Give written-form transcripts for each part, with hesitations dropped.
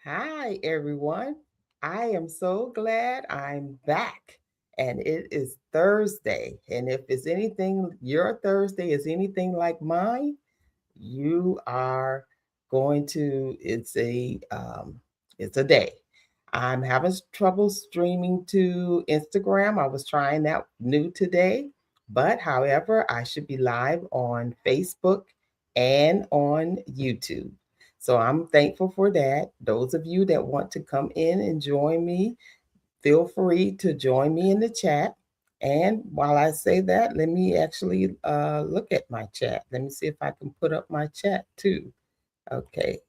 Hi, everyone. I am so glad I'm back. And it is Thursday. And if it's anything, your Thursday is anything like mine, you are going to, it's a day. I'm having trouble streaming to Instagram. I was trying that new today. But however, I should be live on Facebook and on YouTube. So I'm thankful for that. Those of you that want to come in and join me, feel free to join me in the chat. And while I say that, let me actually look at my chat. Let me see if I can put up my chat too. Okay.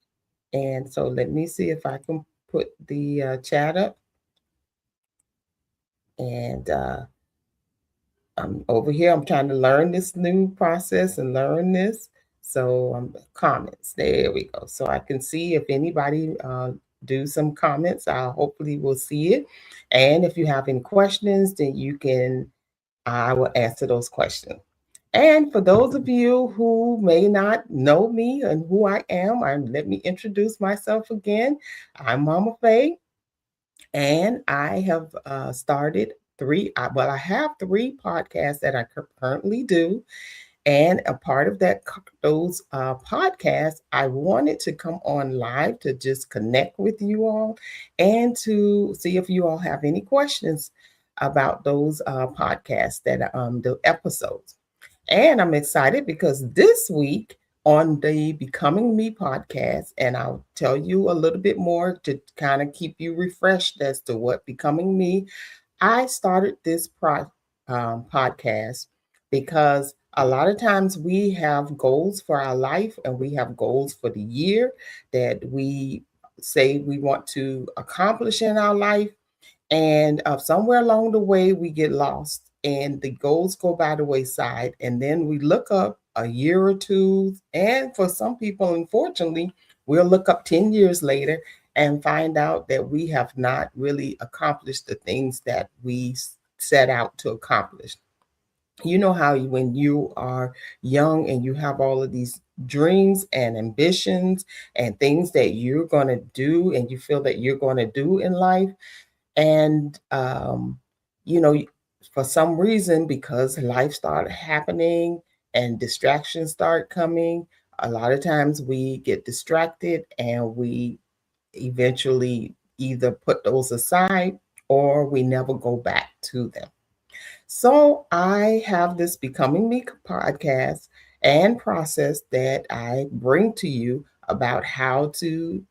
And so let me see if I can put the chat up. And I'm over here. I'm trying to learn this new process and learn this. So comments. There we go. So I can see if anybody do some comments. I hopefully will see it. And if you have any questions, then I will answer those questions. And for those of you who may not know me and who I am, let me introduce myself again. I'm Mama Faye, and I have started I have three podcasts that I currently do. And a part of those podcasts, I wanted to come on live to just connect with you all and to see if you all have any questions about those podcasts the episodes. And I'm excited because this week on the Becoming Me podcast, and I'll tell you a little bit more to kind of keep you refreshed as to what Becoming Me. I started this podcast because a lot of times we have goals for our life and we have goals for the year that we say we want to accomplish in our life. And somewhere along the way, we get lost and the goals go by the wayside. And then we look up a year or two. And for some people, unfortunately, we'll look up 10 years later and find out that we have not really accomplished the things that we set out to accomplish. You know how when you are young and you have all of these dreams and ambitions and things that you're going to do and you feel that you're going to do in life, and you know, for some reason, because life started happening and distractions start coming, a lot of times we get distracted and we eventually either put those aside or we never go back to them. So I have this Becoming Me podcast and process that I bring to you about how to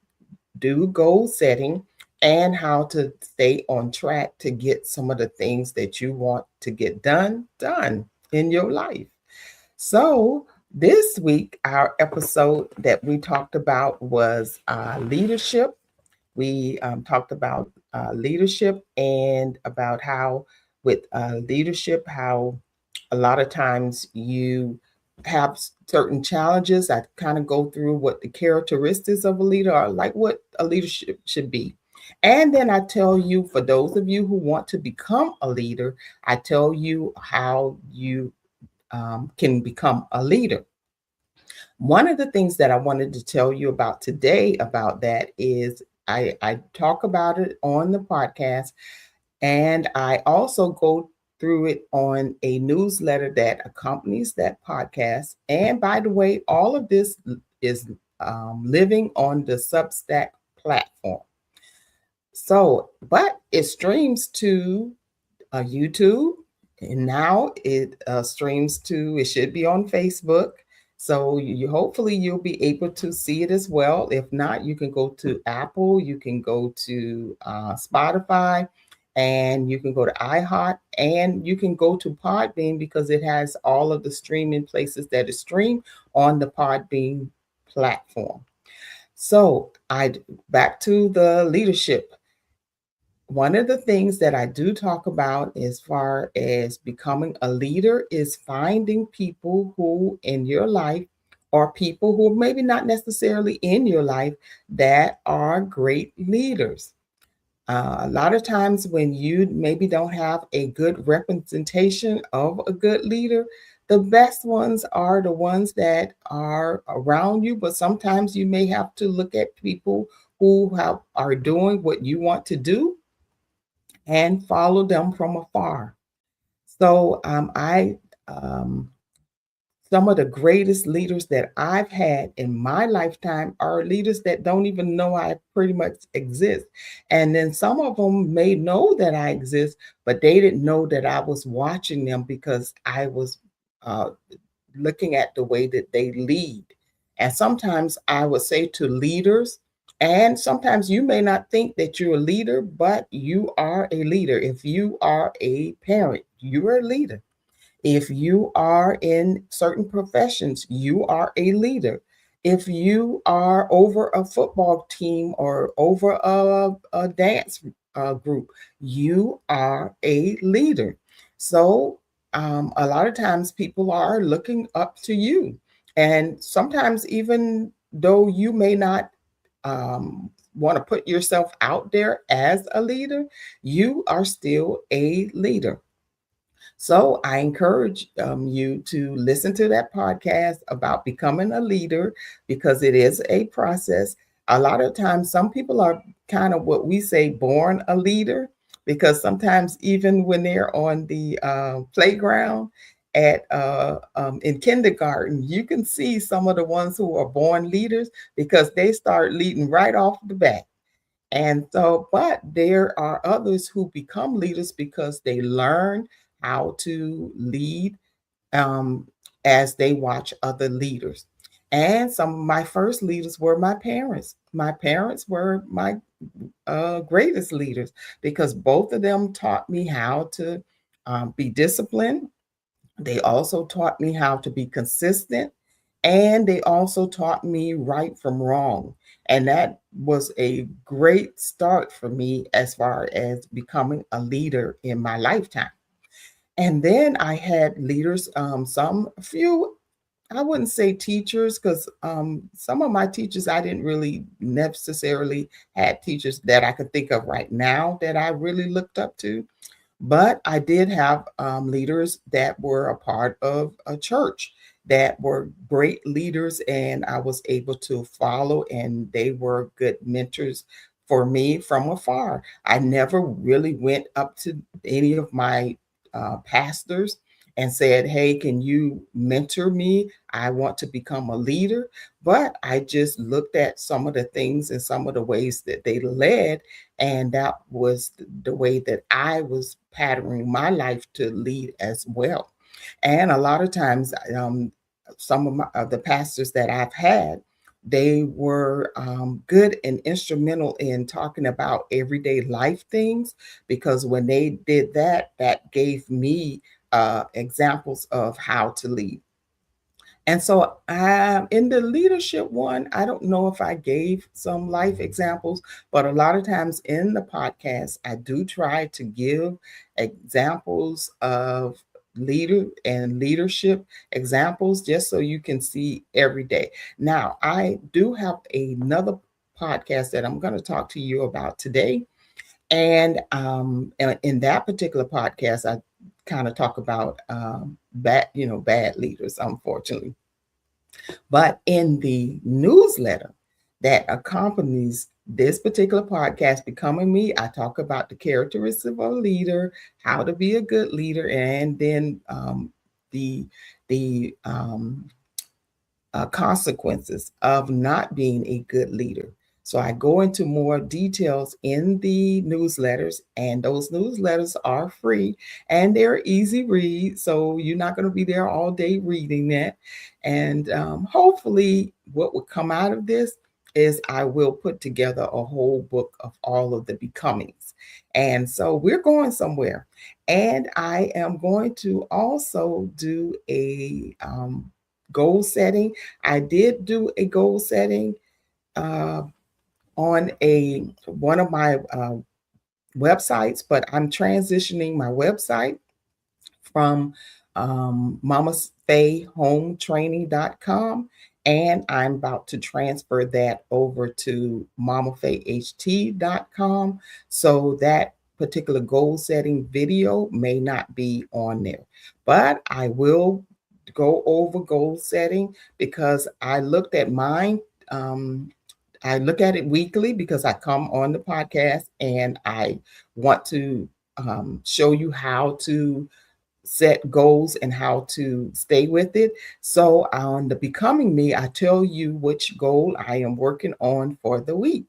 do goal setting and how to stay on track to get some of the things that you want to get done in your life. So this week, our episode that we talked about was leadership. We talked about leadership and about how with leadership, how a lot of times you have certain challenges. I kind of go through what the characteristics of a leader are, like what a leadership should be. And then I tell you, for those of you who want to become a leader, I tell you how you can become a leader. One of the things that I wanted to tell you about today about that is I talk about it on the podcast, and I also go through it on a newsletter that accompanies that podcast. And by the way, all of this is living on the Substack platform. So, but it streams to YouTube, and now it streams to, it should be on Facebook. So hopefully you'll be able to see it as well. If not, you can go to Apple, you can go to Spotify, and you can go to iHeart, and you can go to Podbean because it has all of the streaming places that is streamed on the Podbean platform. So back to the leadership. One of the things that I do talk about as far as becoming a leader is finding people who in your life, or people who maybe not necessarily in your life, that are great leaders. A lot of times when you maybe don't have a good representation of a good leader, the best ones are the ones that are around you, but sometimes you may have to look at people are doing what you want to do and follow them from afar. So I some of the greatest leaders that I've had in my lifetime are leaders that don't even know I pretty much exist. And then some of them may know that I exist, but they didn't know that I was watching them because I was uh, looking at the way that they lead. And sometimes I would say to leaders, and sometimes you may not think that you're a leader, but you are a leader. If you are a parent, you're a leader. If you are in certain professions, you are a leader. If you are over a football team or over a dance group, you are a leader. So, a lot of times people are looking up to you. And sometimes, even though you may not want to put yourself out there as a leader, you are still a leader. So I encourage you to listen to that podcast about becoming a leader because it is a process. A lot of times, some people are kind of what we say born a leader because sometimes, even when they're on the playground at in kindergarten, you can see some of the ones who are born leaders because they start leading right off the bat. And so, but there are others who become leaders because they learn how to lead um, as they watch other leaders. And some of my first leaders were my parents. My parents were my greatest leaders because both of them taught me how to be disciplined. They also taught me how to be consistent, and they also taught me right from wrong. And that was a great start for me as far as becoming a leader in my lifetime. And then I had leaders, a few, I wouldn't say teachers, because some of my teachers, I didn't really necessarily had teachers that I could think of right now that I really looked up to. But I did have leaders that were a part of a church that were great leaders, and I was able to follow, and they were good mentors for me from afar. I never really went up to any of my pastors and said, "Hey, can you mentor me? I want to become a leader." But I just looked at some of the things and some of the ways that they led, and that was the way that I was patterning my life to lead as well. And a lot of times, some of the pastors that I've had, they were good and instrumental in talking about everyday life things because when they did that, that gave me examples of how to lead. And so, in the leadership one, I don't know if I gave some life examples, but a lot of times in the podcast, I do try to give examples of leader and leadership examples just so you can see every day. Now, I do have another podcast that I'm going to talk to you about today. And in that particular podcast, I kind of talk about bad leaders, unfortunately. But in the newsletter that accompanies this particular podcast, Becoming Me, I talk about the characteristics of a leader, how to be a good leader, and then the the consequences of not being a good leader. So I go into more details in the newsletters, and those newsletters are free and they're easy read. So you're not going to be there all day reading that. And hopefully, what will come out of this is I will put together a whole book of all of the becomings. And so we're going somewhere. And I am going to also do a goal setting. I did do a goal setting uh, on a one of my websites, but I'm transitioning my website from MomafeyHomeTraining.com, and I'm about to transfer that over to MomafeyHT.com. So that particular goal setting video may not be on there, but I will go over goal setting because I looked at mine. Um, I look at it weekly because I come on the podcast and I want to show you how to set goals and how to stay with it. So on the Becoming Me, I tell you which goal I am working on for the week.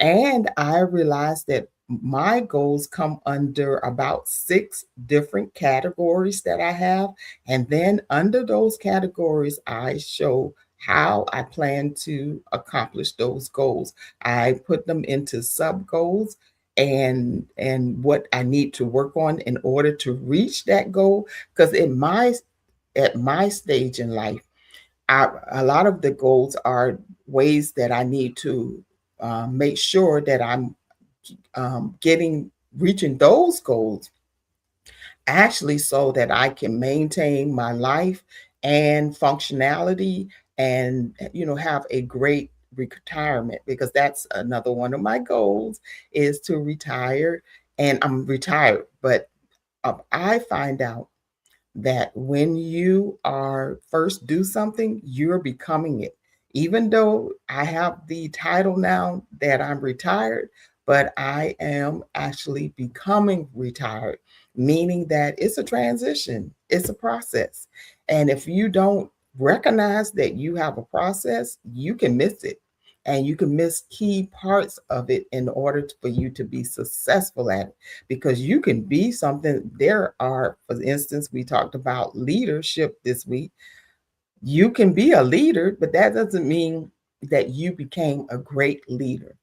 And I realized that my goals come under about 6 different categories that I have. And then under those categories, I show how I plan to accomplish those goals. I put them into sub goals and what I need to work on in order to reach that goal. Because at my stage in life, a lot of the goals are ways that I need to make sure that I'm reaching those goals actually so that I can maintain my life and functionality and have a great retirement, because that's another one of my goals is to retire. And I'm retired, but I find out that when you are first do something, you're becoming it. Even though I have the title now that I'm retired, but I am actually becoming retired, meaning that it's a transition, it's a process. And if you don't recognize that you have a process, you can miss it. And you can miss key parts of it in order for you to be successful at it, because you can be something. There are, for instance, we talked about leadership this week. You can be a leader, but that doesn't mean that you became a great leader.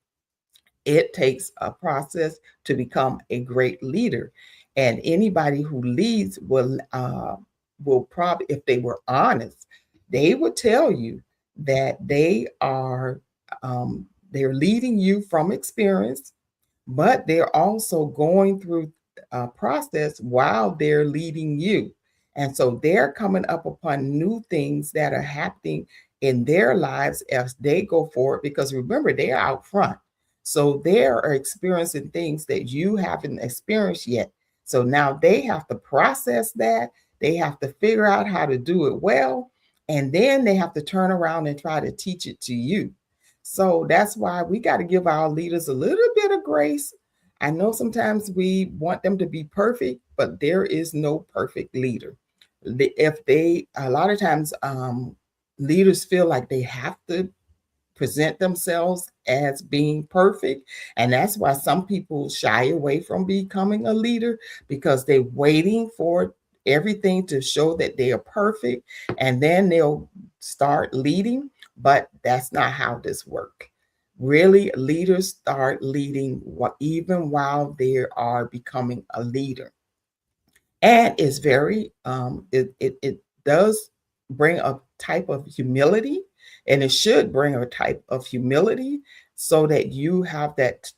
It takes a process to become a great leader. And anybody who leads will probably, if they were honest, they would tell you that they're leading you from experience, but they're also going through a process while they're leading you. And so they're coming up upon new things that are happening in their lives as they go forward, because remember, they're out front. So they are experiencing things that you haven't experienced yet. So now they have to process that. They have to figure out how to do it well. And then they have to turn around and try to teach it to you. So that's why we got to give our leaders a little bit of grace. I know sometimes we want them to be perfect, but there is no perfect leader. If they, a lot of times, leaders feel like they have to present themselves as being perfect. And that's why some people shy away from becoming a leader, because they're waiting for everything to show that they are perfect. And then they'll start leading. But that's not how this works. Really, leaders start leading even while they are becoming a leader. And it's very it does bring a type of humility, and it should bring a type of humility, so that you have that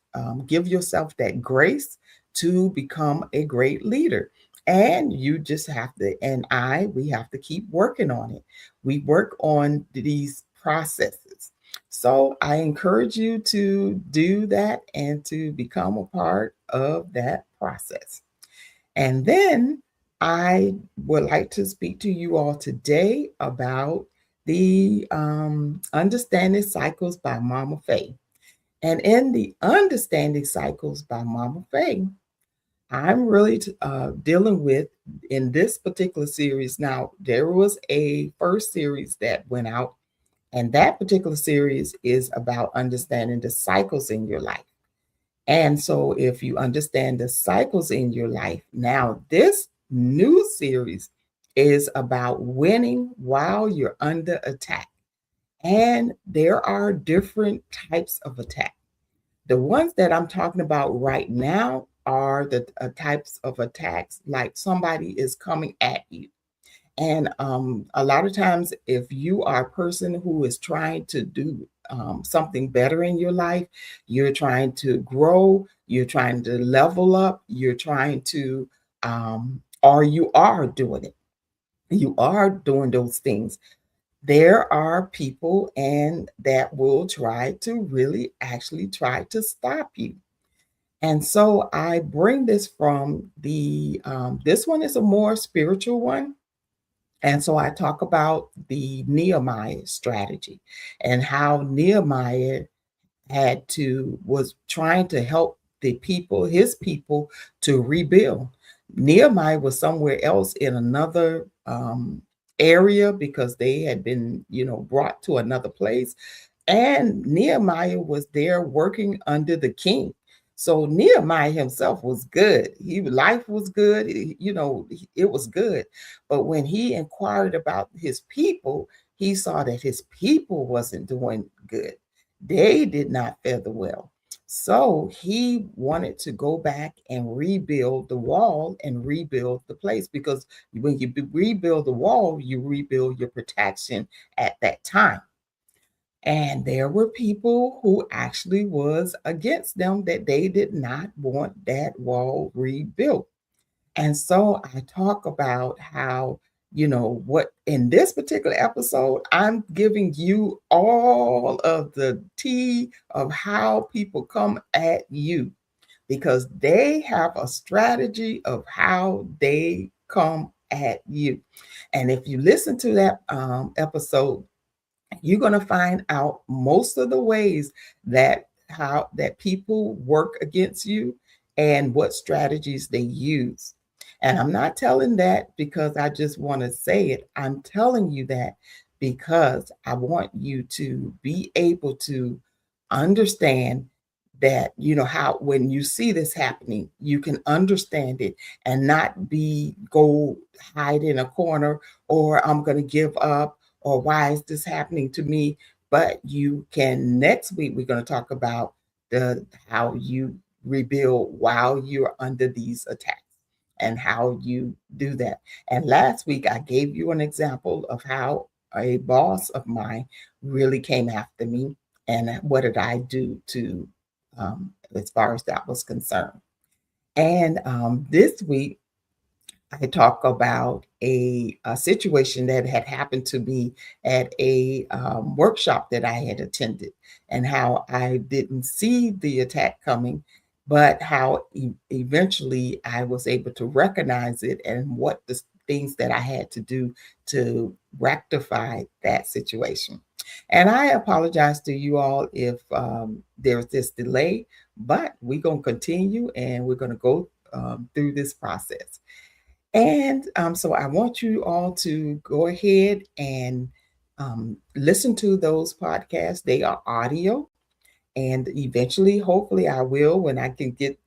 give yourself that grace to become a great leader. And you just have to, and we have to keep working on it. We work on these processes. So I encourage you to do that and to become a part of that process. And then I would like to speak to you all today about the Understanding Cycles by Mama Faye. And in the Understanding Cycles by Mama Faye, I'm really dealing with, in this particular series. Now, there was a first series that went out, and that particular series is about understanding the cycles in your life. And so, if you understand the cycles in your life, now this new series is about winning while you're under attack. And there are different types of attack. The ones that I'm talking about right now are the types of attacks like somebody is coming at you. And a lot of times, if you are a person who is trying to do something better in your life, you're trying to grow, you're trying to level up, you're trying to, or you are doing it, you are doing those things. There are people and that will try to really actually try to stop you. And so I bring this from this one is a more spiritual one. And so I talk about the Nehemiah strategy and how Nehemiah was trying to help the people, his people, to rebuild. Nehemiah was somewhere else in another area because they had been, brought to another place. And Nehemiah was there working under the king. So Nehemiah himself was good. Life was good. It was good. But when he inquired about his people, he saw that his people wasn't doing good. They did not fare well. So he wanted to go back and rebuild the wall and rebuild the place, because when you rebuild the wall, you rebuild your protection at that time. And there were people who actually was against them, that they did not want that wall rebuilt. And so I talk about how, what in this particular episode, I'm giving you all of the tea of how people come at you, because they have a strategy of how they come at you. And if you listen to that episode, you're going to find out most of the ways that how that people work against you and what strategies they use. And I'm not telling that because I just want to say it. I'm telling you that because I want you to be able to understand that, how when you see this happening, you can understand it and not go hide in a corner, or I'm going to give up, or why is this happening to me? But you can, next week, we're going to talk about how you rebuild while you're under these attacks and how you do that. And last week, I gave you an example of how a boss of mine really came after me, and what did I do to, as far as that was concerned. And this week, I talk about a situation that had happened to me at a workshop that I had attended, and how I didn't see the attack coming, but how eventually I was able to recognize it, and what the things that I had to do to rectify that situation. And I apologize to you all if there's this delay, but we're going to continue, and we're going to go through this process. And so I want you all to go ahead and listen to those podcasts. They are audio. And eventually, hopefully, I will, when I can get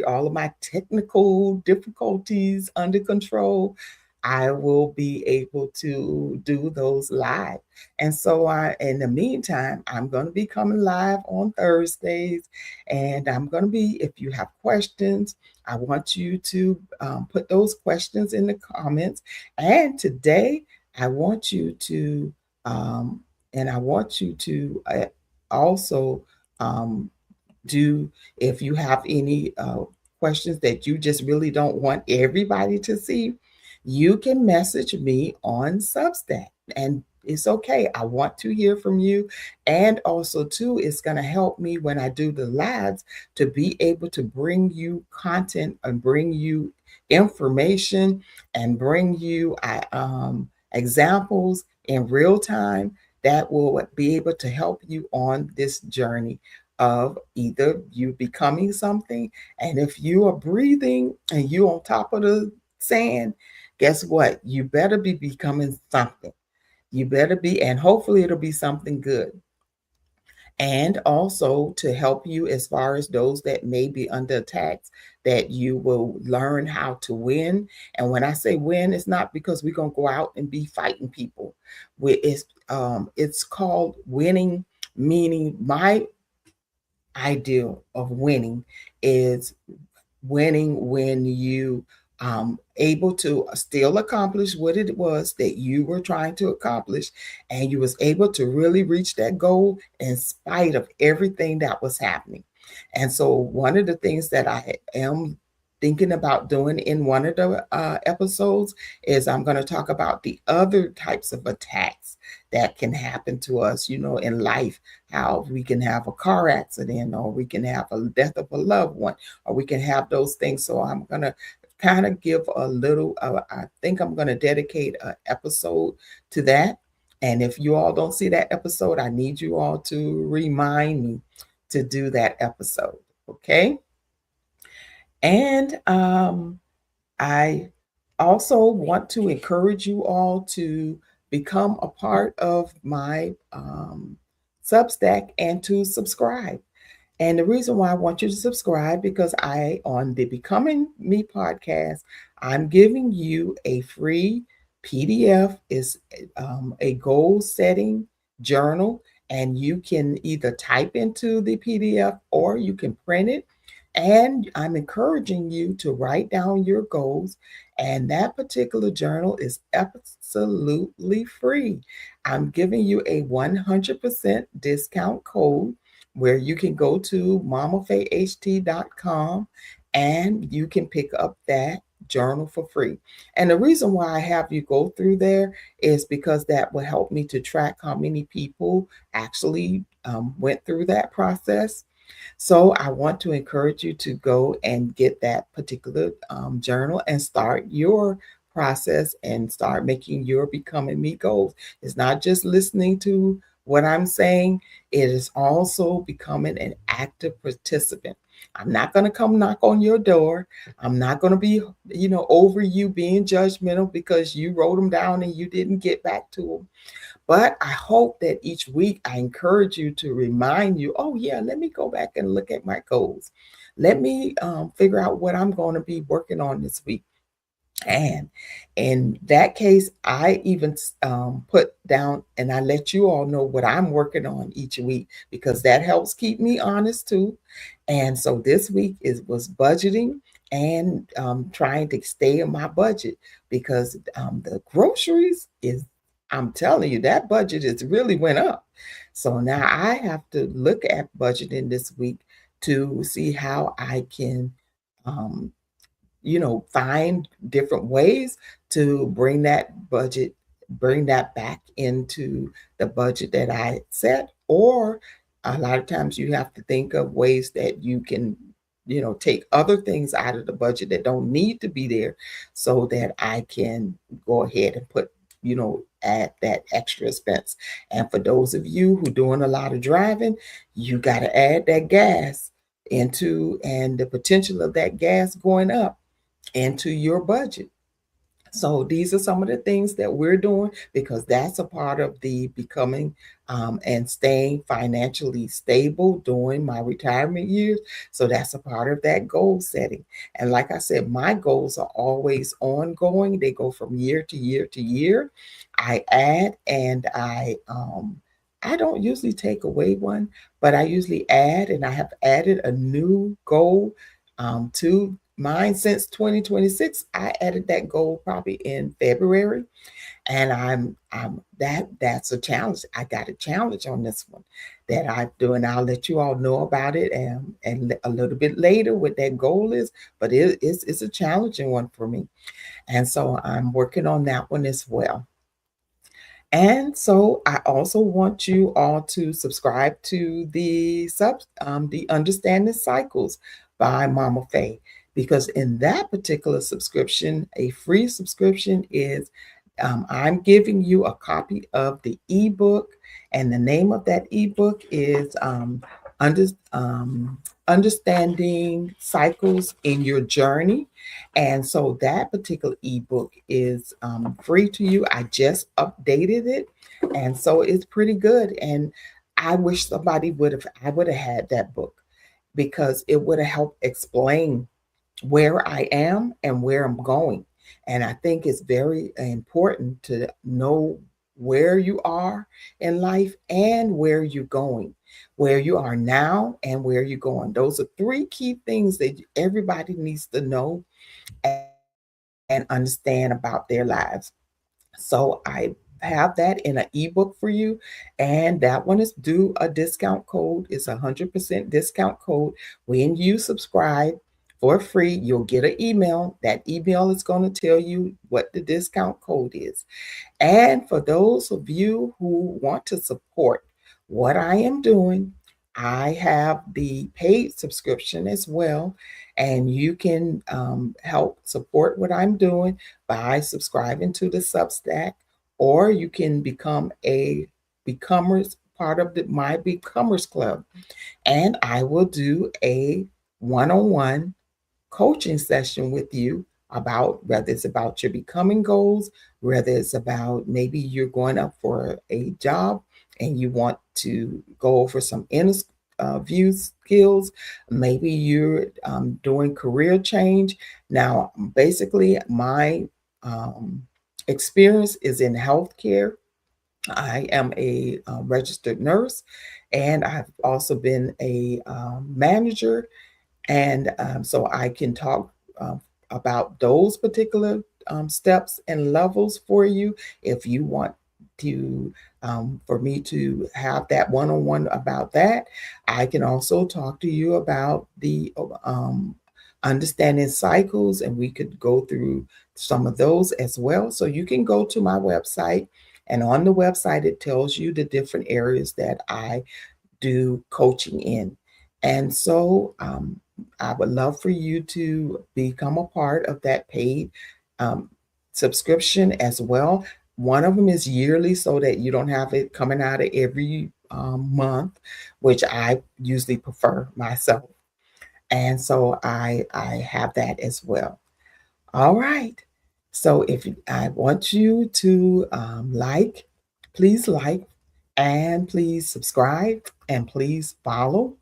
all of my technical difficulties under control, I will be able to do those live. And so in the meantime, I'm going to be coming live on Thursdays, and I'm going to be, if you have questions, I want you to put those questions in the comments. And today, I want you to, and I want you to also do, if you have any questions that you just really don't want everybody to see, you can message me on Substack, and it's okay. I want to hear from you. And also too, it's going to help me when I do the lives to be able to bring you content and bring you information and bring you examples in real time that will be able to help you on this journey of either you becoming something. And if you are breathing and you on top of the sand, guess what? You better be becoming something. You better be, and hopefully it'll be something good. And also to help you as far as those that may be under attacks, that you will learn how to win. And when I say win, it's not because we're going to go out and be fighting people. It's called winning, meaning my ideal of winning is winning when you able to still accomplish what it was that you were trying to accomplish, and you was able to really reach that goal in spite of everything that was happening. And so one of the things that I am thinking about doing in one of the episodes is I'm going to talk about the other types of attacks that can happen to us, in life, how we can have a car accident, or we can have a death of a loved one, or we can have those things. So I'm going to kind of give a little, I think I'm going to dedicate an episode to that. And if you all don't see that episode, I need you all to remind me to do that episode. Okay. And I also want to encourage you all to become a part of my Substack and to subscribe. And the reason why I want you to subscribe, because on the Becoming Me podcast, I'm giving you a free PDF. Is a goal setting journal, and you can either type into the PDF or you can print it. And I'm encouraging you to write down your goals. And that particular journal is absolutely free. I'm giving you a 100% discount code where you can go to MomafeyHT.com and you can pick up that journal for free. And the reason why I have you go through there is because that will help me to track how many people actually went through that process. So I want to encourage you to go and get that particular journal and start your process and start making your Becoming Me goals. It's not just listening to what I'm saying, it is also becoming an active participant. I'm not going to come knock on your door. I'm not going to be, over you being judgmental because you wrote them down and you didn't get back to them. But I hope that each week I encourage you to remind you, oh, yeah, let me go back and look at my goals. Let me figure out what I'm going to be working on this week. And in that case, I even put down and I let you all know what I'm working on each week, because that helps keep me honest too. And so this week was budgeting and trying to stay in my budget, because the groceries I'm telling you, that budget has really went up. So now I have to look at budgeting this week to see how I can um, find different ways to bring that back into the budget that I set. Or a lot of times you have to think of ways that you can, take other things out of the budget that don't need to be there, so that I can go ahead and add that extra expense. And for those of you who doing a lot of driving, you got to add that gas into, and the potential of that gas going up into your budget. So these are some of the things that we're doing, because that's a part of the becoming and staying financially stable during my retirement years. So that's a part of that goal setting. And like I said, my goals are always ongoing. They go from year to year to year. I add and I don't usually take away one, but I usually add, and I have added a new goal to mine since 2026. I added that goal probably in February, and that's a challenge. I got a challenge on this one that I do, and I'll let you all know about it and a little bit later what that goal is. But it's a challenging one for me, and so I'm working on that one as well. And so I also want you all to subscribe to the Understanding Cycles by Mama Faye, because in that particular subscription, a free subscription is I'm giving you a copy of the ebook, and the name of that ebook is under, Understanding Cycles in Your Journey. And so that particular ebook is free to you. I just updated it, and so it's pretty good. And I wish I would have had that book, because it would have helped explain where I am and where I'm going. And I think it's very important to know where you are in life and where you're going, where you are now and where you're going. Those are three key things that everybody needs to know and understand about their lives. So I have that in an ebook for you, and that one is due a discount code. It's 100% discount code. When you subscribe for free, you'll get an email. That email is going to tell you what the discount code is. And for those of you who want to support what I am doing, I have the paid subscription as well. And you can help support what I'm doing by subscribing to the Substack, or you can become a Becomers part of my Becomers Club. And I will do a one-on-one coaching session with you about whether it's about your becoming goals, whether it's about maybe you're going up for a job and you want to go over some interview skills. Maybe you're doing career change. Now, basically, my experience is in healthcare. I am a registered nurse, and I've also been a manager, and so I can talk about those particular steps and levels for you if you want to, for me to have that one-on-one about that. I can also talk to you about the understanding cycles, and we could go through some of those as well. So you can go to my website, and on the website, it tells you the different areas that I do coaching in. And so I would love for you to become a part of that paid um, subscription as well. One of them is yearly so that you don't have it coming out of every month, which I usually prefer myself. And so I have that as well. All right. So if I want you to like, and please subscribe, and please follow,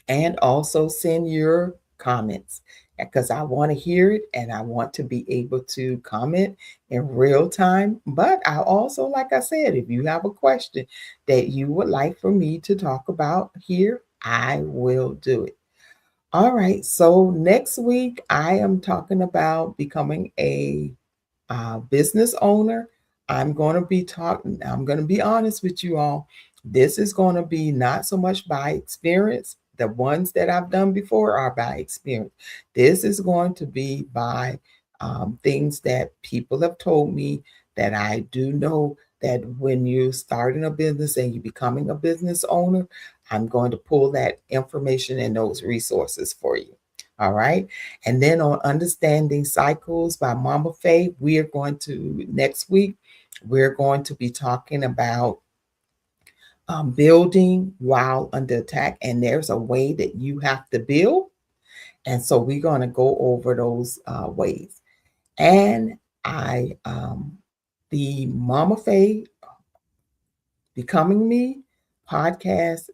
and also send your comments because I want to hear it and I want to be able to comment in real time. But I also, like I said, if you have a question that you would like for me to talk about here, I will do it. All right. So next week, I am talking about becoming a business owner. I'm going to be honest with you all. This is going to be not so much by experience. The ones that I've done before are by experience. This is going to be by things that people have told me, that I do know that when you're starting a business and you're becoming a business owner, I'm going to pull that information and those resources for you. All right. And then on Understanding Cycles by Mama Faye, we are going to, next week, we're going to be talking about building while under attack. And there's a way that you have to build. And so we're going to go over those ways. And the Mama Faye Becoming Me podcast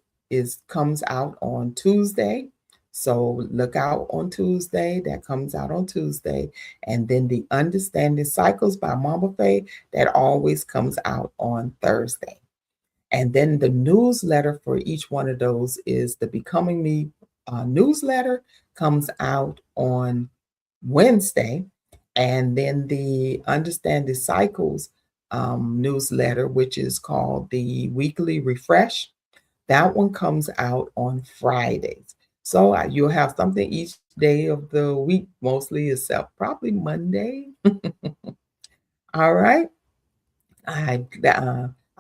comes out on Tuesday. So look out on Tuesday. That comes out on Tuesday. And then the Understanding Cycles by Mama Faye, that always comes out on Thursday. And then the newsletter for each one of those is the Becoming Me newsletter comes out on Wednesday. And then the Understand the Cycles newsletter, which is called the Weekly Refresh, that one comes out on Fridays. So you'll have something each day of the week, mostly except probably Monday. All right. I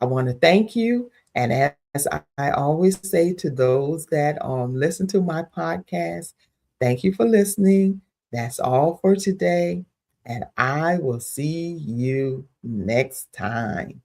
want to thank you. And as I always say to those that listen to my podcast, thank you for listening. That's all for today. And I will see you next time.